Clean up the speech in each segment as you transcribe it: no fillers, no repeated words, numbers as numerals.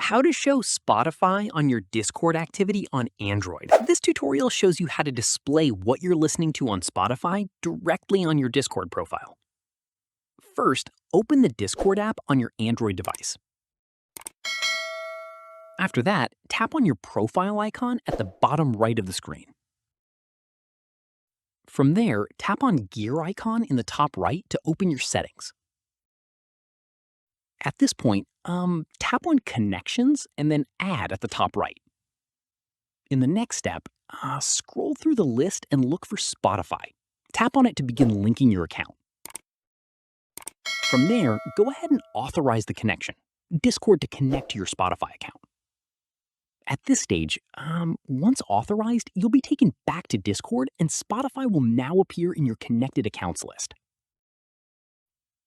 How to show Spotify on your Discord activity on Android. This tutorial shows you how to display what you're listening to on Spotify directly on your Discord profile. First, open the Discord app on your Android device. After that, tap on your profile icon at the bottom right of the screen. From there, tap on gear icon in the top right to open your settings. At this point, tap on Connections and then Add at the top right. In the next step, scroll through the list and look for Spotify. Tap on it to begin linking your account. From there, go ahead and authorize the connection, Discord to connect to your Spotify account. At this stage, once authorized, you'll be taken back to Discord and Spotify will now appear in your connected accounts list.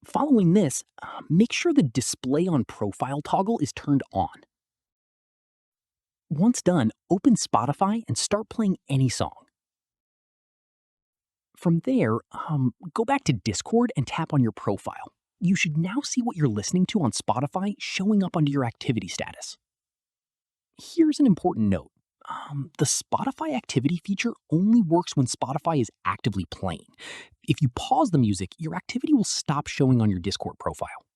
Following this, make sure the Display on Profile toggle is turned on. Once done, open Spotify and start playing any song. From there, go back to Discord and tap on your profile. You should now see what you're listening to on Spotify showing up under your activity status. Here's an important note. The Spotify activity feature only works when Spotify is actively playing. If you pause the music, your activity will stop showing on your Discord profile.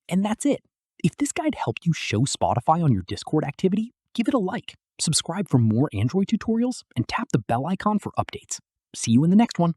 And that's it. If this guide helped you show Spotify on your Discord activity, give it a like, subscribe for more Android tutorials, and tap the bell icon for updates. See you in the next one.